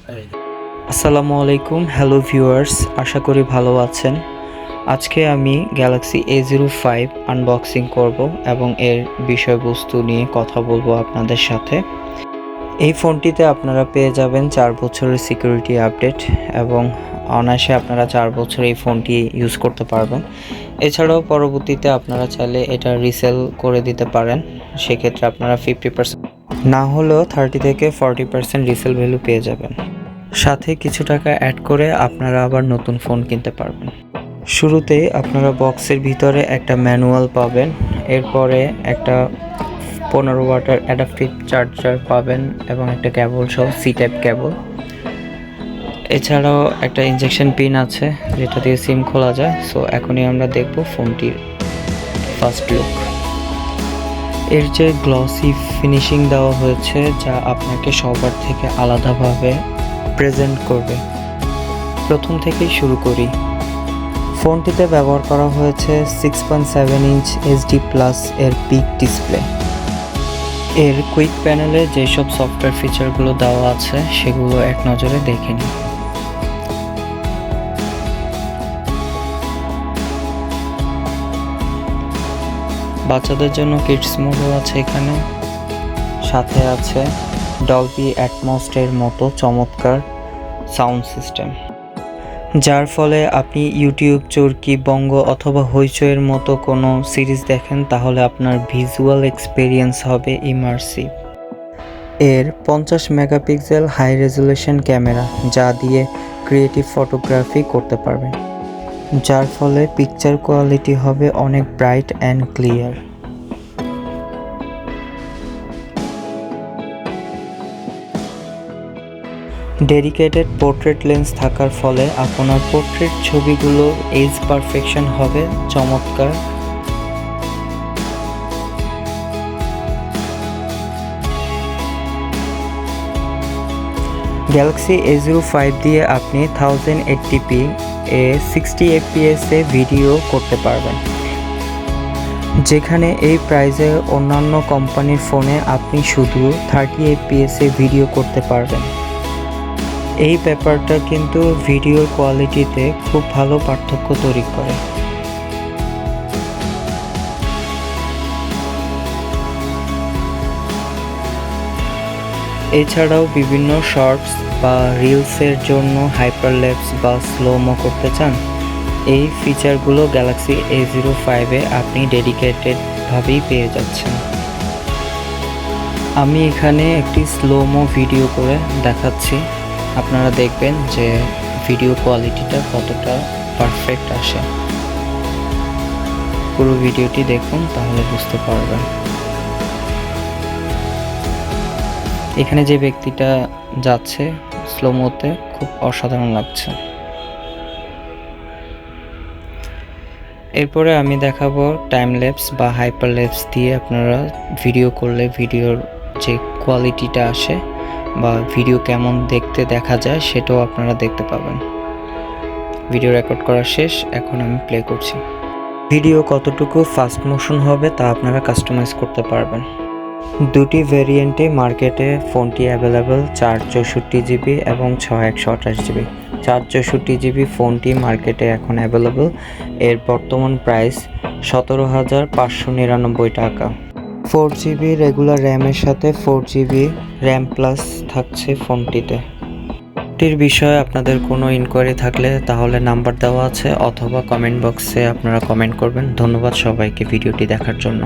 আসসালামু আলাইকুম, hello viewers, আশা করি ভালো আছেন। আজকে আমি গ্যালাক্সি A05 আনবক্সিং করব এবং এর বিষয়বস্তু নিয়ে কথা বলবো আপনাদের সাথে। এই ফোনটিতে আপনারা পেয়ে যাবেন 4 বছরের সিকিউরিটি আপডেট এবং অনায়াসে আপনারা 4 বছর এই ফোনটি ইউজ করতে পারবেন। এছাড়াও পরবর্তীতে আপনারা চাইলে এটা রিসেল করে দিতে পারেন, সেক্ষেত্রে আপনারা 50% না হলেও 30 থেকে 40% রিসেল ভ্যালু পেয়ে যাবেন। সাথে কিছু টাকা অ্যাড করে আপনারা আবার নতুন ফোন কিনতে পারবেন। শুরুতেই আপনারা বক্সের ভিতরে একটা ম্যানুয়াল পাবেন, এরপরে একটা 15 ওয়াটের অ্যাডাপটিভ চার্জার পাবেন এবং একটা কেবল সহ সি টাইপ কেবল। এছাড়াও একটা ইনজেকশন পিন আছে যেটা দিয়ে সিম খোলা যায়। সো এখনই আমরা দেখব ফোনটির ফার্স্ট লুক। এর যে গ্লসি ফিনিশিং দেওয়া হয়েছে যা আপনাকে সবার থেকে আলাদাভাবে প্রেজেন্ট করবে। প্রথম থেকেই শুরু করি। ফোনটিতে ব্যবহার করা হয়েছে 6.7 ইঞ্চ HD+ এর পিক ডিসপ্লে। এর কুইক প্যানেলে যেসব সফটওয়্যার ফিচারগুলো দেওয়া আছে সেগুলো এক নজরে দেখে নিন। বাচ্চাদের জন্য কিডস মোডও আছে এখানে, সাথে আছে ডলবি অ্যাটমসের মতো চমৎকার সাউন্ড সিস্টেম, যার ফলে আপনি ইউটিউব, চরকি, বঙ্গ অথবা হইচইয়ের মতো কোনো সিরিজ দেখেন তাহলে আপনার ভিজুয়াল এক্সপিরিয়েন্স হবে ইমার্সিভ। এর 50 মেগাপিক্সেল হাই রেজুলেশন ক্যামেরা যা দিয়ে ক্রিয়েটিভ ফটোগ্রাফি করতে পারবেন, যার ফলে পিকচার কোয়ালিটি হবে অনেক bright and clear. Dedicated portrait lens থাকার ফলে আপনার পোর্ট্রেট ছবিগুলো এজ পারফেকশন হবে চমৎকার। গ্যালাক্সি A05 দিয়ে আপনি 1080p 60 fps এ ভিডিও করতে পারবেন, যেখানে এই প্রাইসে অন্যান্য কোম্পানির ফোনে আপনি শুধু 30 fps এ ভিডিও করতে পারবেন। এই ব্যাপারটা কিন্তু ভিডিওর কোয়ালিটিতে খুব ভালো পার্থক্য তৈরি করে। এছাড়াও বিভিন্ন শর্টস বা রিলসের জন্য হাইপারল্যাপস বা স্লোমো করতে চান, এই ফিচারগুলো গ্যালাক্সি A05-এ আপনি ডেডিকেটেডভাবেই পেয়ে যাচ্ছেন। আমি এখানে একটি স্লোমো ভিডিও করে দেখাচ্ছি, আপনারা দেখবেন যে ভিডিও কোয়ালিটিটা কতটা পারফেক্ট আসে। পুরো ভিডিওটি দেখুন তাহলে বুঝতে পারবেন। এখানে যে ব্যক্তিটা যাচ্ছে স্লোমোতে খুব অসাধারণ লাগছে। এরপরে আমি দেখাবো টাইম ল্যাপস বা হাইপার ল্যাপস দিয়ে আপনারা ভিডিও করলে ভিডিওর যে কোয়ালিটিটা আসে বা ভিডিও কেমন দেখতে দেখা যায় সেটাও আপনারা দেখতে পাবেন। ভিডিও রেকর্ড করা শেষ, এখন আমি প্লে করছি। ভিডিও কতটুকু ফাস্ট মোশন হবে তা আপনারা কাস্টমাইজ করতে পারবেন। দুটি ভেরিয়েন্টে মার্কেটে ফোনটি অ্যাভেলেবেল, 464GB এবং 6128GB। 464GB ফোনটি মার্কেটে এখন অ্যাভেলেবেল, এর বর্তমান প্রাইস 17,599 টাকা। 4GB রেগুলার র্যামের সাথে 4GB র্যাম প্লাস থাকছে ফোনটিতে। ফোনটির বিষয়ে আপনাদের কোনো ইনকোয়ারি থাকলে তাহলে নাম্বার দেওয়া আছে অথবা কমেন্ট বক্সে আপনারা কমেন্ট করবেন। ধন্যবাদ সবাইকে ভিডিওটি দেখার জন্য।